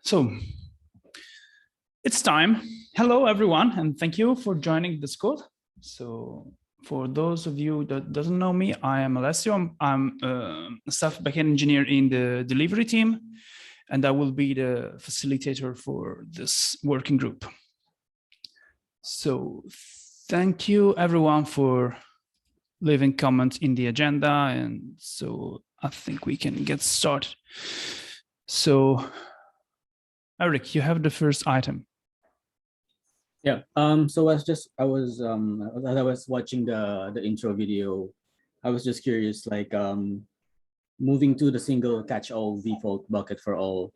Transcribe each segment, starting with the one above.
So it's time. Hello, everyone, and thank you for joining this call. So for those of you that doesn't know me, I am Alessio. I'm a staff backend engineer in the delivery team, and I will be the facilitator for this working group. So thank you, everyone, for leaving comments in the agenda. And so I think we can get started. So Eric, you have the first item. Yeah. So as I was watching the intro video, I was just curious, like moving to the single catch-all default bucket for all.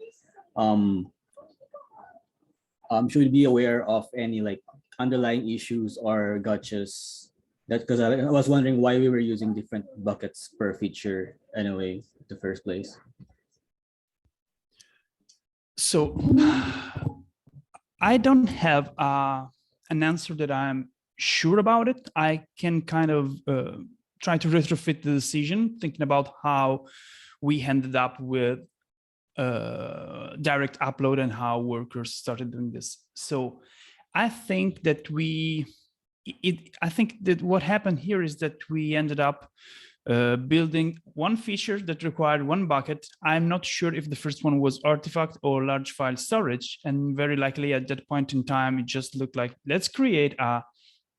Should we be aware of any like underlying issues or gotchas? That because I was wondering why we were using different buckets per feature anyway, in the first place. So I don't have an answer that I'm sure about it. I can kind of try to retrofit the decision, thinking about how we ended up with direct upload and how workers started doing this. So I think that what happened here is that we ended up building one feature that required one bucket. I'm not sure if the first one was artifact or large file storage, and very likely at that point in time it just looked like, let's create a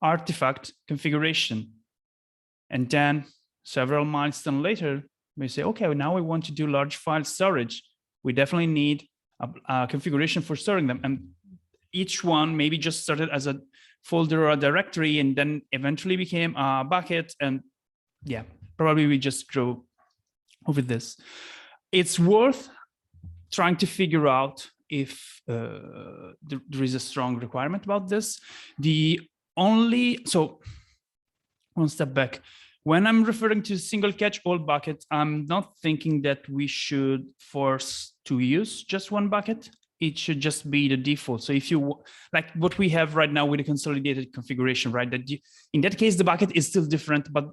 artifact configuration, and then several milestones later we say, okay, now we want to do large file storage. We definitely need a configuration for storing them, and each one maybe just started as a folder or a directory and then eventually became a bucket. And yeah, probably we just grow over this. It's worth trying to figure out if there is a strong requirement about this. So one step back. When I'm referring to single catch-all bucket, I'm not thinking that we should force to use just one bucket. It should just be the default. So if you like what we have right now with the consolidated configuration, right? That in that case, the bucket is still different, but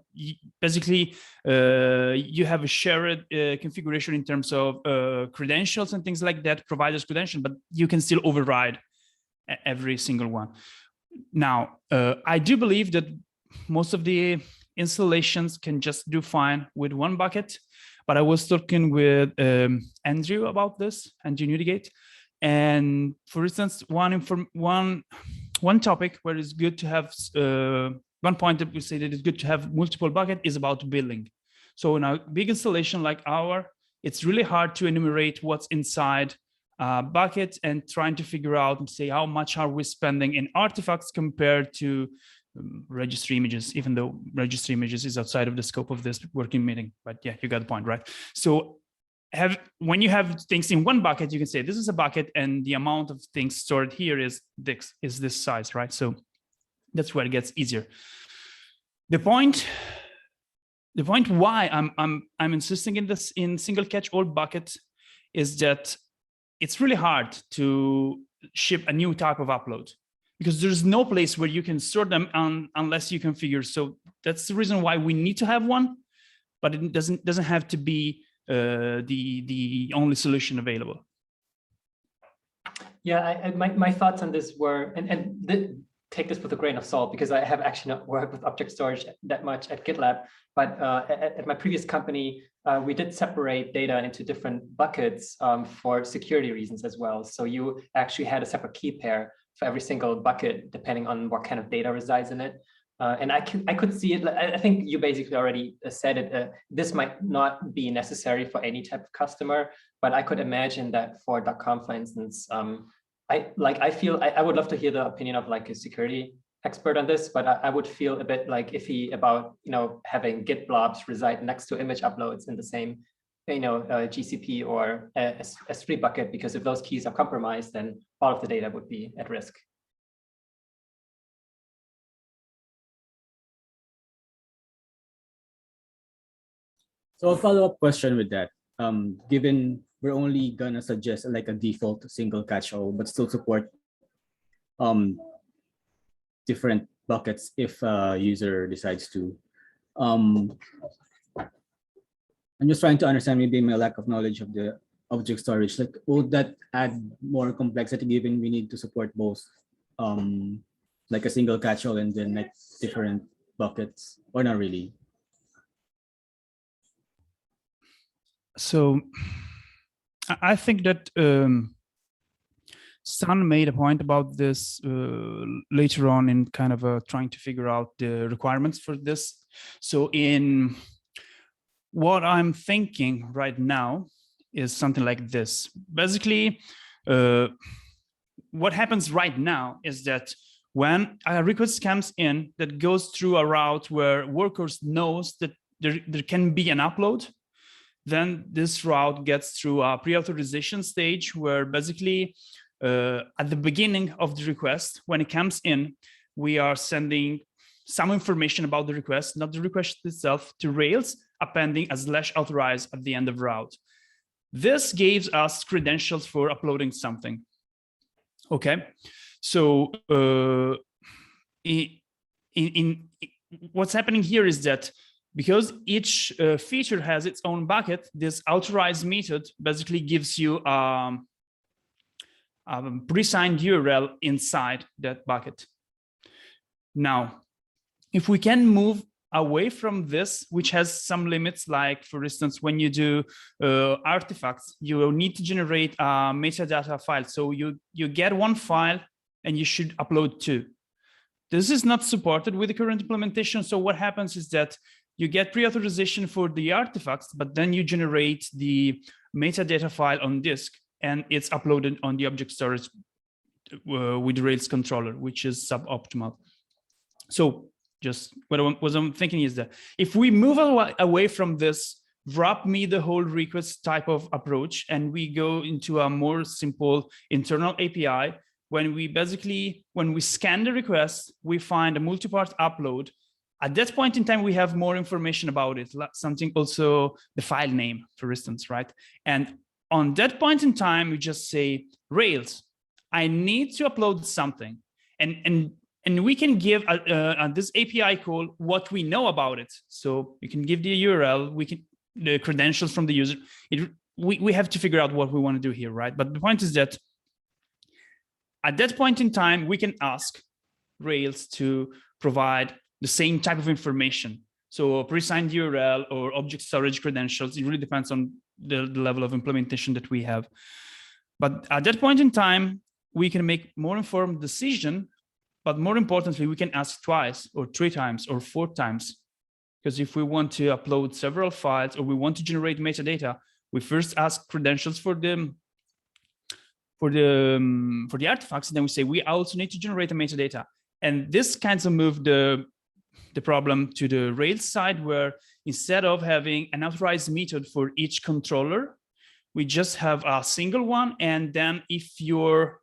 basically you have a shared configuration in terms of credentials and things like that, providers credential, but you can still override every single one. Now, I do believe that most of the installations can just do fine with one bucket, but I was talking with Andrew about this, Andrew Newdigate. And for instance, one topic where it's good to have one point that we say that it's good to have multiple bucket is about billing. So in a big installation like our, it's really hard to enumerate what's inside a bucket and trying to figure out and say how much are we spending in artifacts compared to registry images, even though registry images is outside of the scope of this working meeting. But yeah, you got the point, right? So when you have things in one bucket, you can say this is a bucket and the amount of things stored here is this size, right? So that's where it gets easier. The point why I'm insisting in single catch-all bucket is that it's really hard to ship a new type of upload because there's no place where you can store them unless you configure. So that's the reason why we need to have one, but it doesn't have to be the only solution available. Yeah, my thoughts on this were, take this with a grain of salt because I have actually not worked with object storage that much at GitLab, but at my previous company, we did separate data into different buckets for security reasons as well. So you actually had a separate key pair for every single bucket, depending on what kind of data resides in it. And I could see it. I think you basically already said it. This might not be necessary for any type of customer, but I could imagine that for .com, for instance, I feel I would love to hear the opinion of like a security expert on this, but I would feel a bit like iffy about having Git blobs reside next to image uploads in the same GCP or S3 bucket, because if those keys are compromised, then all of the data would be at risk. So a follow-up question with that, given we're only gonna suggest like a default single catch-all, but still support different buckets if a user decides to. I'm just trying to understand maybe my lack of knowledge of the object storage? Like, would that add more complexity given we need to support both, like a single catch-all and then like different buckets, or not really? So I think that Stan made a point about this later on in kind of trying to figure out the requirements for this. So in what I'm thinking right now is something like this. Basically, what happens right now is that when a request comes in that goes through a route where workers knows that there can be an upload, then this route gets through a pre-authorization stage where basically at the beginning of the request, when it comes in, we are sending some information about the request, not the request itself, to Rails, appending a /authorize at the end of route. This gives us credentials for uploading something. Okay, so what's happening here is that because each feature has its own bucket, this authorize method basically gives you a pre-signed URL inside that bucket. Now, if we can move away from this, which has some limits, like for instance, when you do artifacts, you will need to generate a metadata file. So you get one file and you should upload two. This is not supported with the current implementation. So what happens is that you get pre-authorization for the artifacts, but then you generate the metadata file on disk and it's uploaded on the object storage with the Rails controller, which is suboptimal. So just what I'm thinking is that if we move away from this wrap me the whole request type of approach and we go into a more simple internal API, when we scan the request, we find a multi-part upload. At that point in time, we have more information about it, something also the file name, for instance, right? And on that point in time, we just say, Rails, I need to upload something. And we can give this API call what we know about it. So you can give the URL, the credentials from the user. We have to figure out what we want to do here, right? But the point is that at that point in time, we can ask Rails to provide the same type of information. So a pre-signed URL or object storage credentials, it really depends on the level of implementation that we have. But at that point in time, we can make more informed decision, but more importantly, we can ask twice or 3 times or 4 times. Because if we want to upload several files or we want to generate metadata, we first ask credentials for the artifacts, and then we say we also need to generate the metadata. And this kind of moved the problem to the Rails side, where instead of having an authorized method for each controller, we just have a single one. And then if you're,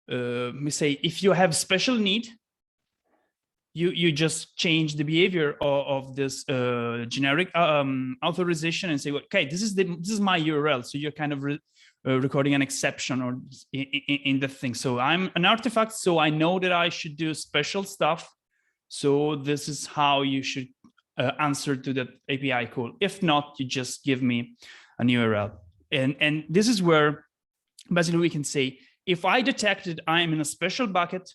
if you have special need, you just change the behavior of this generic authorization and say, okay, this is my URL. So you're kind of recording an exception or in the thing. So I'm an artifact, so I know that I should do special stuff. So this is how you should answer to that API call. If not, you just give me an URL. And this is where basically we can say, if I detected I'm in a special bucket,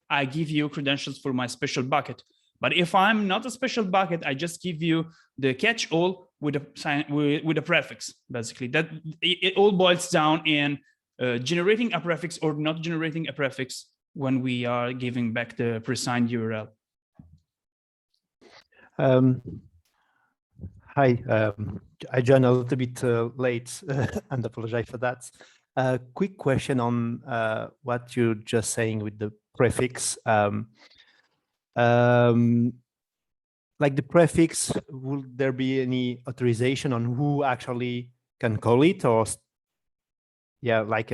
I give you credentials for my special bucket. But if I'm not a special bucket, I just give you the catch-all with a prefix, basically. That it all boils down in generating a prefix or not generating a prefix when we are giving back the pre-signed URL. Hi, I joined a little bit late and apologize for that. Quick question on what you're just saying with the prefix. Like the prefix, will there be any authorization on who actually can call it, or yeah, like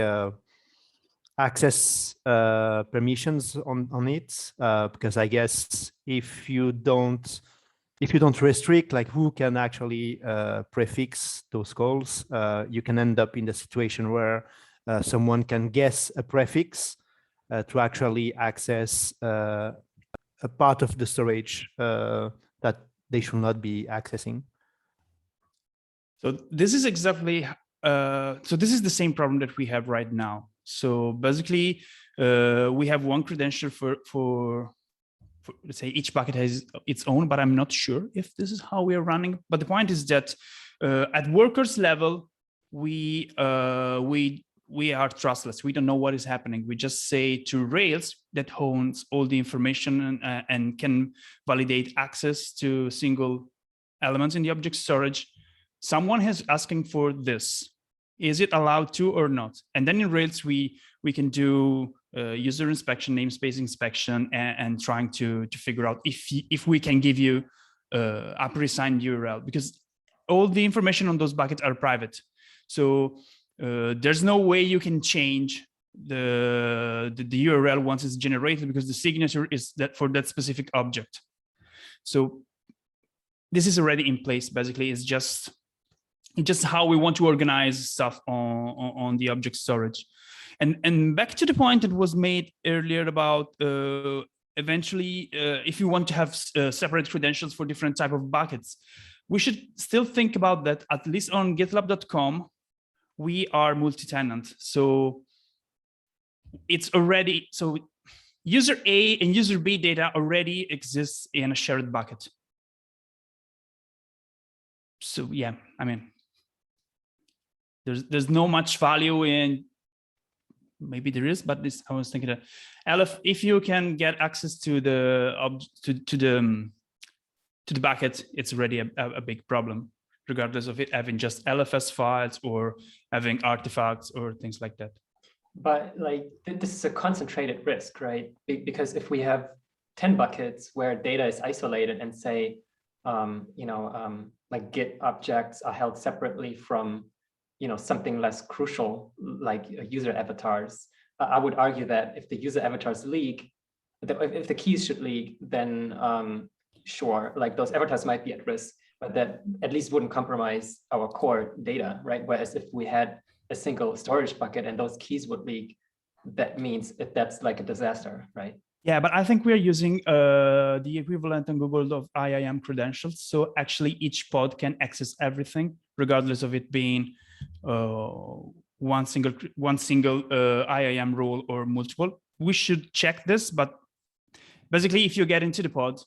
access permissions on it? Because I guess if you don't restrict like who can actually prefix those calls, you can end up in the situation where someone can guess a prefix to actually access a part of the storage that they should not be accessing. So this is exactly so this is the same problem that we have right now. So basically, we have one credential for let's say each bucket has its own, but I'm not sure if this is how we are running. But the point is that at workers level, we are trustless. We don't know what is happening. We just say to Rails that owns all the information and can validate access to single elements in the object storage. Someone is asking for this. Is it allowed to or not? And then in Rails, we can do user inspection, namespace inspection, and trying to figure out if we can give you a pre-signed URL, because all the information on those buckets are private. So there's no way you can change the URL once it's generated, because the signature is that for that specific object. So this is already in place. Basically, it's just how we want to organize stuff on the object storage. And back to the point that was made earlier about eventually, if you want to have separate credentials for different type of buckets, we should still think about that. At least on GitLab.com, we are multi-tenant. So it's already, so user A and user B data already exists in a shared bucket. So yeah, I mean, there's no much value in, maybe there is, but this, I was thinking that Alif, if you can get access to the bucket, it's already a big problem, regardless of it having just LFS files or having artifacts or things like that. But like this is a concentrated risk, right? Because if we have 10 buckets where data is isolated and say, like Git objects are held separately from, something less crucial like user avatars, I would argue that if the user avatars leak, if the keys should leak, then sure, like those avatars might be at risk, but that at least wouldn't compromise our core data, right? Whereas if we had a single storage bucket and those keys would leak, that means that's like a disaster, right? Yeah, but I think we are using the equivalent on Google of IAM credentials. So actually each pod can access everything, regardless of it being one single IAM role or multiple. We should check this, but basically if you get into the pod,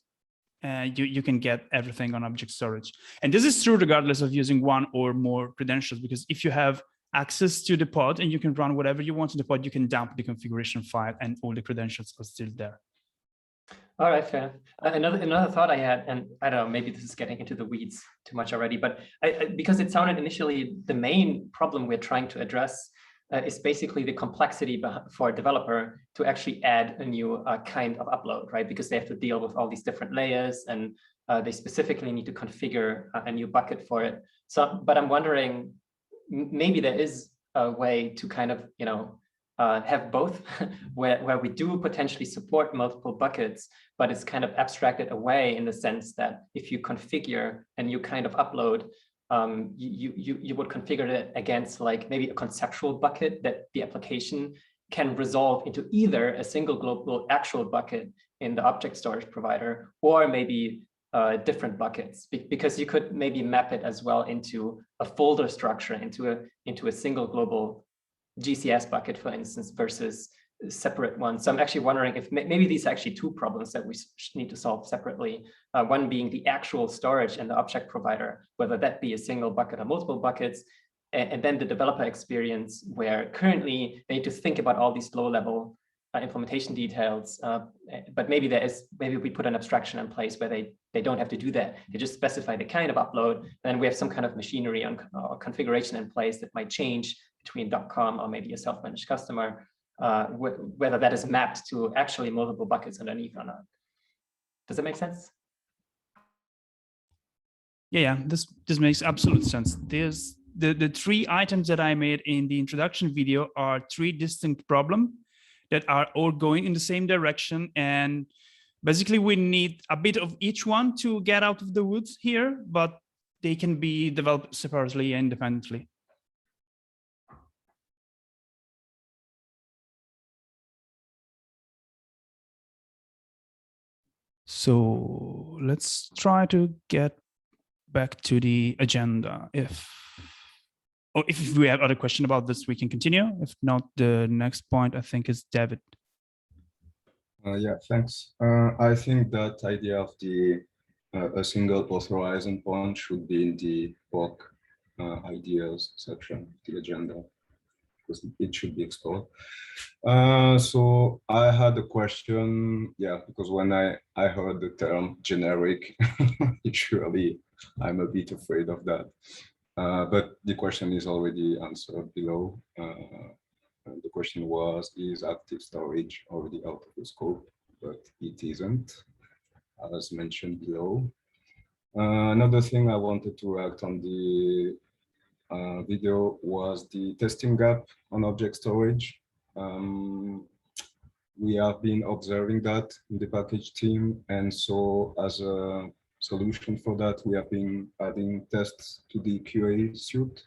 you can get everything on object storage. And this is true regardless of using one or more credentials, because if you have access to the pod and you can run whatever you want in the pod, you can dump the configuration file and all the credentials are still there. All right, fair. Another thought I had, and I don't know, maybe this is getting into the weeds too much already, but because it sounded initially the main problem we're trying to address is basically the complexity for a developer to actually add a new kind of upload, right? Because they have to deal with all these different layers, and they specifically need to configure a new bucket for it. So, but I'm wondering, maybe there is a way to kind of, have both, where we do potentially support multiple buckets, but it's kind of abstracted away in the sense that if you configure a new kind of upload, you would configure it against like maybe a conceptual bucket that the application can resolve into either a single global actual bucket in the object storage provider, or maybe different buckets, because you could maybe map it as well into a folder structure, into a single global GCS bucket, for instance, versus separate ones. So I'm actually wondering if maybe these are actually two problems that we need to solve separately. One being the actual storage and the object provider, whether that be a single bucket or multiple buckets, and then the developer experience, where currently they need to think about all these low-level implementation details, but maybe we put an abstraction in place where they don't have to do that. They just specify the kind of upload, and then we have some kind of machinery or configuration in place that might change between .com or maybe a self-managed customer, whether that is mapped to actually multiple buckets underneath or not. Does that make sense? Yeah, this makes absolute sense. There's the three items that I made in the introduction video are three distinct problems that are all going in the same direction. And basically we need a bit of each one to get out of the woods here, but they can be developed separately and independently. So let's try to get back to the agenda. If Or if we have other question about this, we can continue. If not, the next point I think is David. Yeah, thanks. I think that idea of the a single authorizing point should be in the POC ideas section, the agenda, because it should be explored. So I had a question, yeah, because when I heard the term generic, usually I'm a bit afraid of that. But the question is already answered below. The question was, is active storage already out of the scope? But it isn't, as mentioned below. Another thing I wanted to react on the video was the testing gap on object storage. We have been observing that in the package team, and so as a solution for that, we have been adding tests to the QA suite.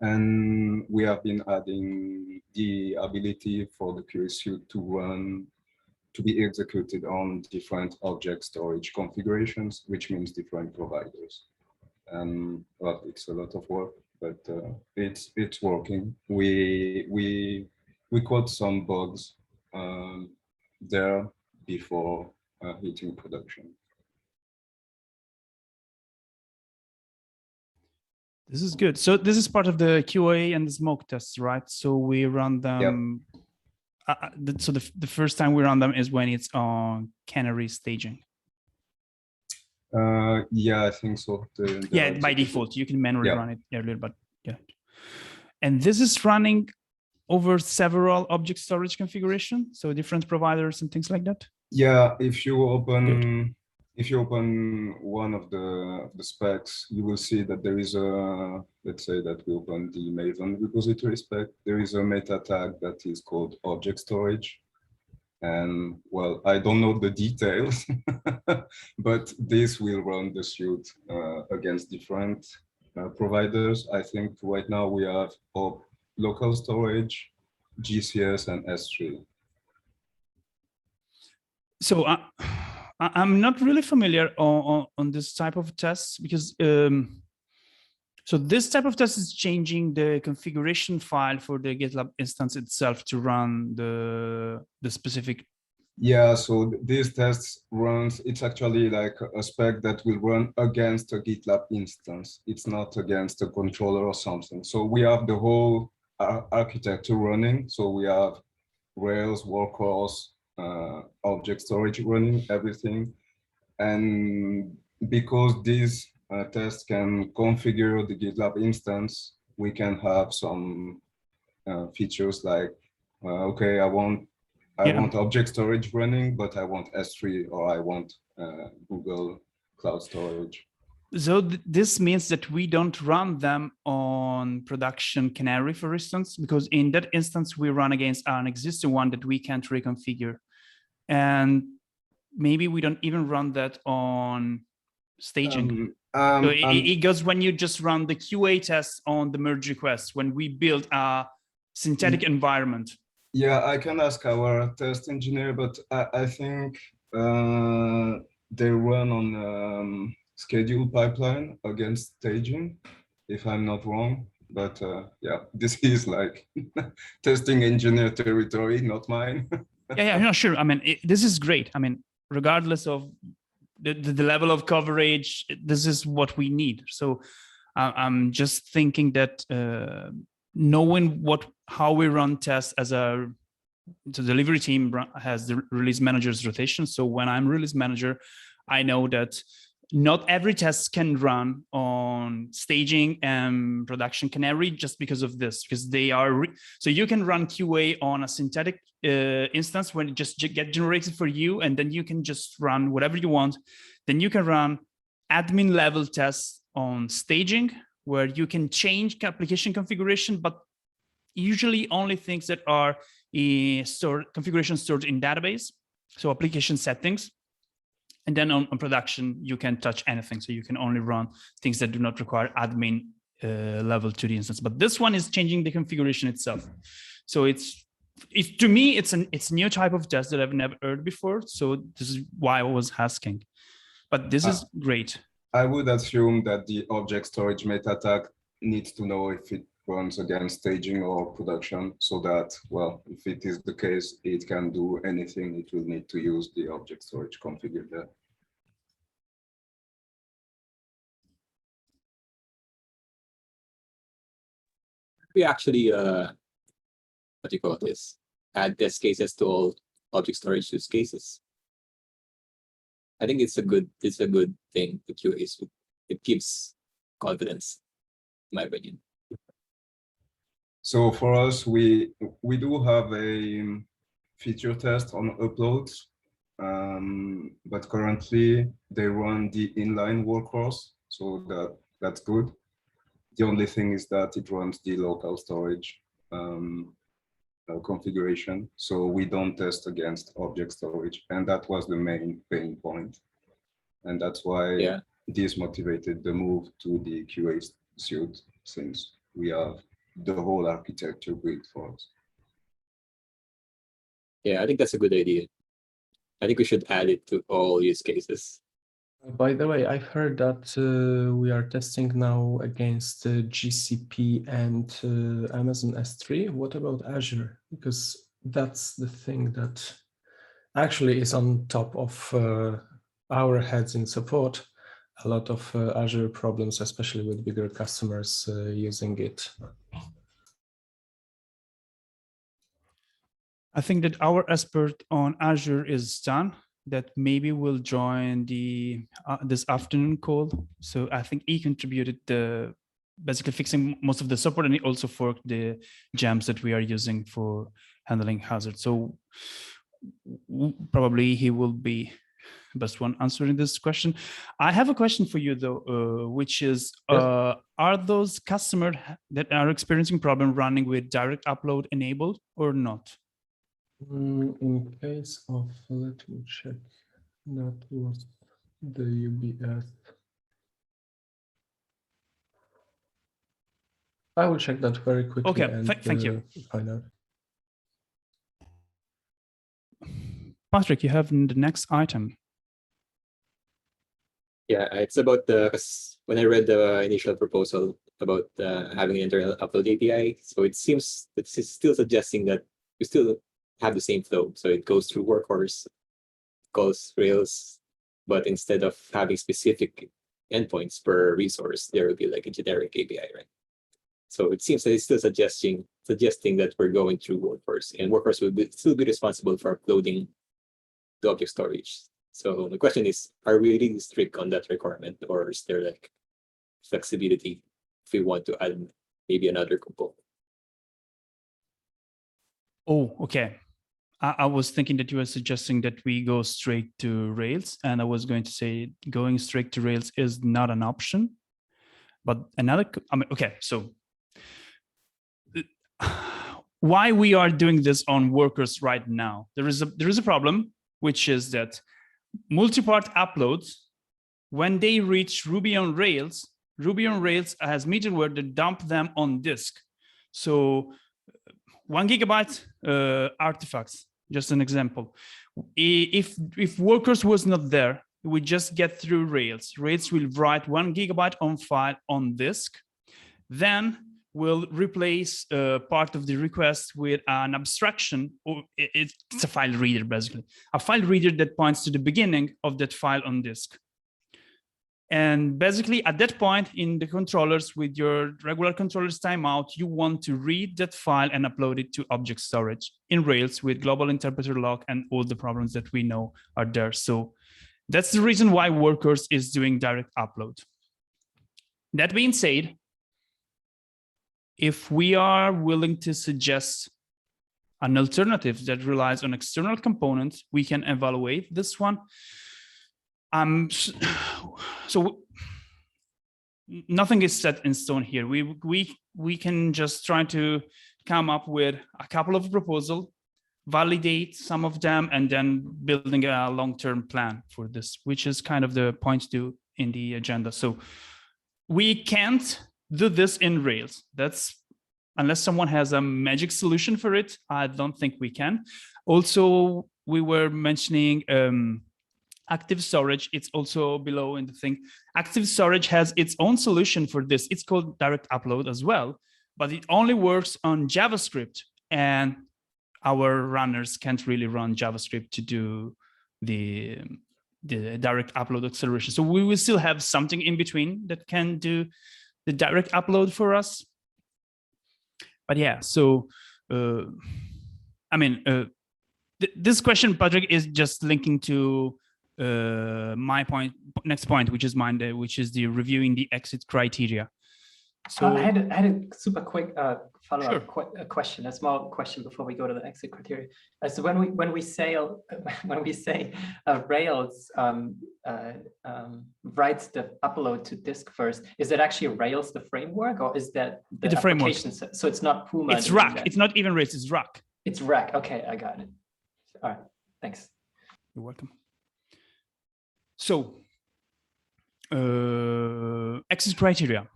And we have been adding the ability for the QA suite to be executed on different object storage configurations, which means different providers. Well, it's a lot of work, but it's working. We caught some bugs there before hitting production. This is good. So this is part of the QA and the smoke tests, right? So we run them. Yep. So the first time we run them is when it's on canary staging. Yeah, I think so. Yeah, by default, you can manually run it earlier, but yeah. And this is running over several object storage configuration, so different providers and things like that. Yeah, if you open one of the specs, you will see that there is a, let's say that we open the Maven repository spec. There is a meta tag that is called object storage. And well, I don't know the details, but this will run the suite against different providers. I think right now we have local storage, GCS, and S3. So I'm not really familiar on this type of tests because so this type of test is changing the configuration file for the GitLab instance itself to run the specific. Yeah, so these tests runs, it's actually like a spec that will run against a GitLab instance. It's not against a controller or something. So we have the whole architecture running. So we have Rails, workhorse, object storage running, everything. And because these tests can configure the GitLab instance, we can have some features like, okay, I want object storage running, but I want S3 or I want Google Cloud Storage. So this means that we don't run them on production canary, for instance, because in that instance, we run against an existing one that we can't reconfigure. And maybe we don't even run that on staging. So it goes when you just run the QA tests on the merge request, when we build a synthetic environment. Yeah, I can ask our test engineer, but I think they run on schedule pipeline against staging, if I'm not wrong. But yeah, this is like testing engineer territory, not mine. Yeah, no, sure. I mean, this is great. I mean, regardless of the level of coverage, this is what we need. So I'm just thinking that knowing how we run tests as the delivery team has the release manager's rotation. So when I'm release manager, I know that not every test can run on staging and production canary just because of this, because they are so you can run QA on a synthetic instance when it just get generated for you, and then you can just run whatever you want. Then you can run admin level tests on staging where you can change application configuration, but usually only things that are configuration stored in database, so application settings. And then on production, you can touch anything. So you can only run things that do not require admin level to the instance. But this one is changing the configuration itself. So to me, it's a new type of test that I've never heard before. So this is why I was asking. But this is great. I would assume that the object storage meta tag needs to know if it runs against staging or production, so that, well, if it is the case, it can do anything. It will need to use the object storage configured there. We actually, what do you call this? Add test cases to all object storage use cases. I think it's a good thing to QA. It gives confidence, in my opinion. So for us, we do have a feature test on uploads, but currently they run the inline workhorse, so that's good. The only thing is that it runs the local storage configuration, so we don't test against object storage, and that was the main pain point, and that's why this motivated the move to the QA suite, since we have the whole architecture built for us. Yeah, I think that's a good idea. I think we should add it to all use cases. By the way, I've heard that we are testing now against GCP and Amazon S3. What about Azure? Because that's the thing that actually is on top of our heads in support. A lot of Azure problems, especially with bigger customers using it. I think that our expert on Azure is done. That maybe will join the this afternoon call. So I think he contributed the basically fixing most of the support, and he also forked the gems that we are using for handling hazards. So probably he will be the best one answering this question. I have a question for you though, which is, are those customers that are experiencing problem running with direct upload enabled or not? In case of, let me check, that was the UBS. I will check that very quickly. Okay, and thank you. Find out. Patrick, you have the next item. Yeah, it's about when I read the initial proposal about having an internal upload API, so it seems that it's still suggesting that we still have the same flow. So it goes through workhorse, calls Rails, but instead of having specific endpoints per resource, there will be like a generic API, right? So it seems that it's still suggesting that we're going through workhorse, and workhorse will still be responsible for uploading the object storage. So the question is, are we really strict on that requirement, or is there like flexibility if we want to add maybe another component? Oh, okay. I was thinking that you were suggesting that we go straight to Rails, and I was going to say going straight to Rails is not an option. But okay, so why we are doing this on workers right now? There is a problem, which is that multi-part uploads, when they reach Ruby on Rails has middleware that dump them on disk. So 1 gigabyte artifacts, just an example. If workers was not there, we just get through Rails. Rails will write 1 gigabyte on file on disk, then we'll replace part of the request with an abstraction, or it's a file reader, basically. A file reader that points to the beginning of that file on disk. And basically, at that point in the controllers, with your regular controllers timeout, you want to read that file and upload it to object storage in Rails with global interpreter lock and all the problems that we know are there. So that's the reason why workers is doing direct upload. That being said, if we are willing to suggest an alternative that relies on external components, we can evaluate this one. So nothing is set in stone here. We can just try to come up with a couple of proposals, validate some of them, and then building a long-term plan for this, which is kind of the point to in the agenda. So we can't do this in Rails. That's unless someone has a magic solution for it. I don't think we can. Also, we were mentioning active storage, it's also below in the thing. Active storage has its own solution for this. It's called direct upload as well, but it only works on JavaScript, and our runners can't really run JavaScript to do the direct upload acceleration. So we will still have something in between that can do the direct upload for us. But yeah, so I mean, this question, Patrick, is just linking to my next point, which is mine, which is the reviewing the exit criteria. So I had a super quick follow-up Sure. question, a small question before we go to the exit criteria. So when we say Rails writes the upload to disk first, is it actually Rails the framework, or is that the application set? So it's not Puma. It's Rack. It's not even Rails. It's Rack. It's Rack. Okay, I got it. All right, thanks. You're welcome. So exit criteria.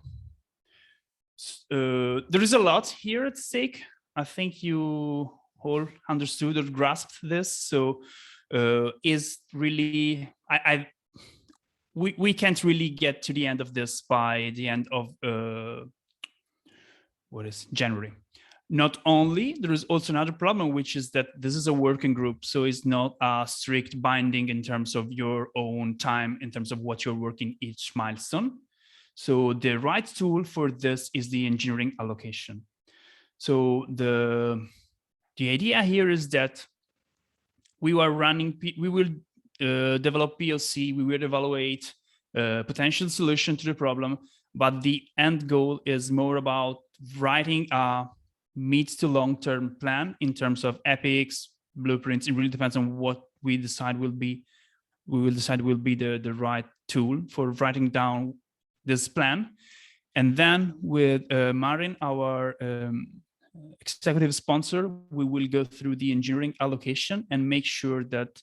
There is a lot here at stake. I think you all understood or grasped this. So is really, we can't really get to the end of this by the end of January. Not only, there is also another problem, which is that this is a working group. So it's not a strict binding in terms of your own time, in terms of what you're working each milestone. So the right tool for this is the engineering allocation. So the idea here is that we will develop POC, we will evaluate potential solution to the problem, but the end goal is more about writing a mid to long-term plan in terms of epics, blueprints. It really depends on what we decide will be. We will decide will be the right tool for writing down this plan. And then with Marin, our executive sponsor, we will go through the engineering allocation and make sure that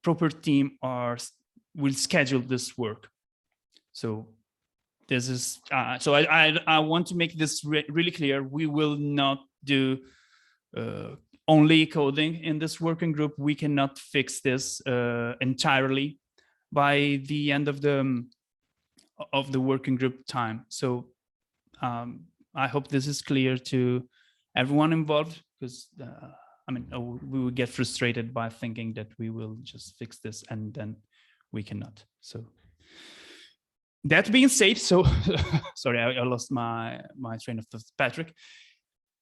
proper team will schedule this work. So this is, so I want to make this really clear. We will not do only coding in this working group. We cannot fix this entirely by the end of the working group time. So I hope this is clear to everyone involved, because I mean, we will get frustrated by thinking that we will just fix this and then we cannot. So that being said, so sorry, I lost my train of thought, Patrick.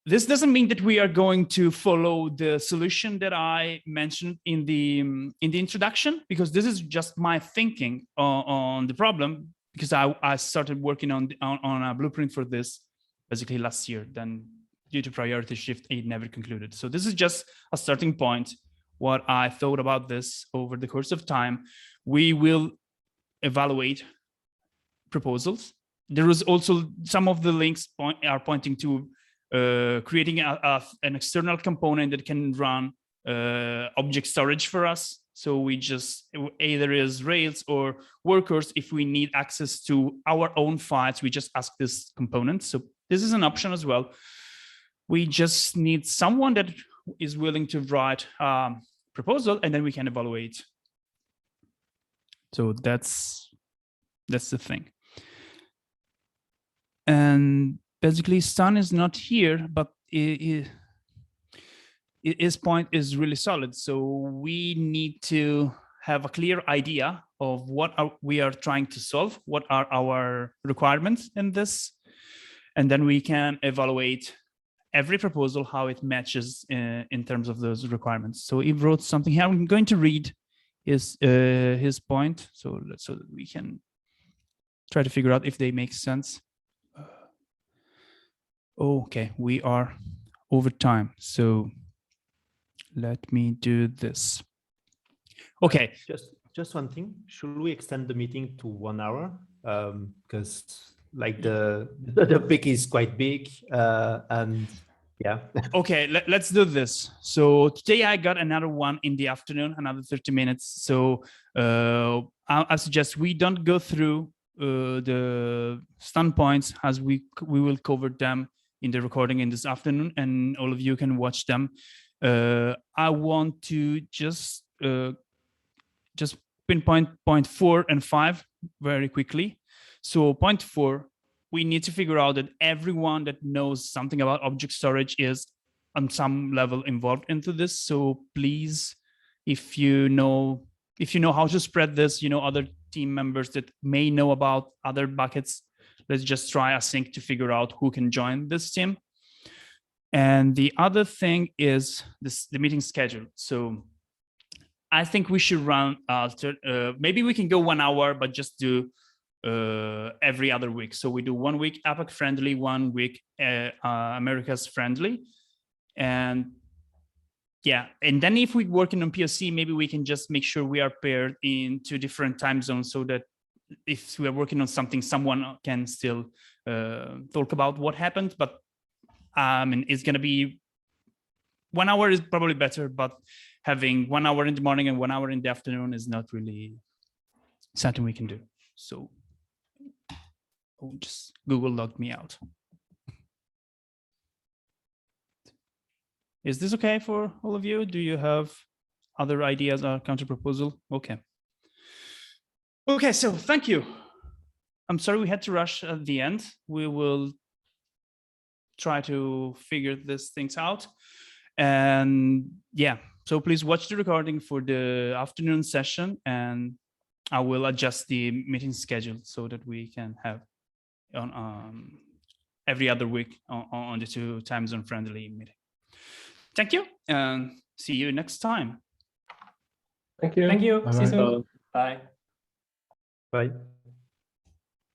This doesn't mean that we are going to follow the solution that I mentioned in the introduction, because this is just my thinking on the problem, because I started working on a blueprint for this basically last year. Then due to priority shift, it never concluded. So this is just a starting point, what I thought about this over the course of time. We will evaluate proposals. There is also some of the links are pointing to creating an external component that can run object storage for us. So we just either is Rails or workers. If we need access to our own files, we just ask this component. So this is an option as well. We just need someone that is willing to write a proposal, and then we can evaluate. So that's the thing. And basically, Stan is not here, but his point is really solid. So we need to have a clear idea of what we are trying to solve, what are our requirements in this, and then we can evaluate every proposal, how it matches in terms of those requirements. So he wrote something here. I'm going to read his point, so that we can try to figure out if they make sense. Okay, we are over time, so let me do this. Okay. Just one thing. Should we extend the meeting to 1 hour? Because like the topic is quite big, and yeah. Okay, let's do this. So today I got another one in the afternoon, another 30 minutes. So I suggest we don't go through the standpoints, as we will cover them in the recording in this afternoon, and all of you can watch them. I want to just just pinpoint point 4 and 5 very quickly. So point 4, we need to figure out that everyone that knows something about object storage is on some level involved into this. So please, if you know how to spread this, other team members that may know about other buckets, let's just try a sync to figure out who can join this team. And the other thing is the meeting schedule. So I think we should run maybe we can go 1 hour, but just do every other week. So we do 1 week APAC friendly, 1 week Americas friendly. And yeah, and then if we're working on POC, maybe we can just make sure we are paired in 2 different time zones so that if we are working on something, someone can still talk about what happened. But and it's going to be 1 hour is probably better, but having 1 hour in the morning and 1 hour in the afternoon is not really something we can do. So just Google logged me out. Is this okay for all of you? Do you have other ideas or counter proposal? Okay. Okay, so thank you. I'm sorry we had to rush at the end. We will try to figure these things out. And yeah, so please watch the recording for the afternoon session, and I will adjust the meeting schedule so that we can have on every other week on the 2 time zone friendly meeting. Thank you, and see you next time. Thank you. Thank you. See you Bye-bye. soon. Bye. Bye.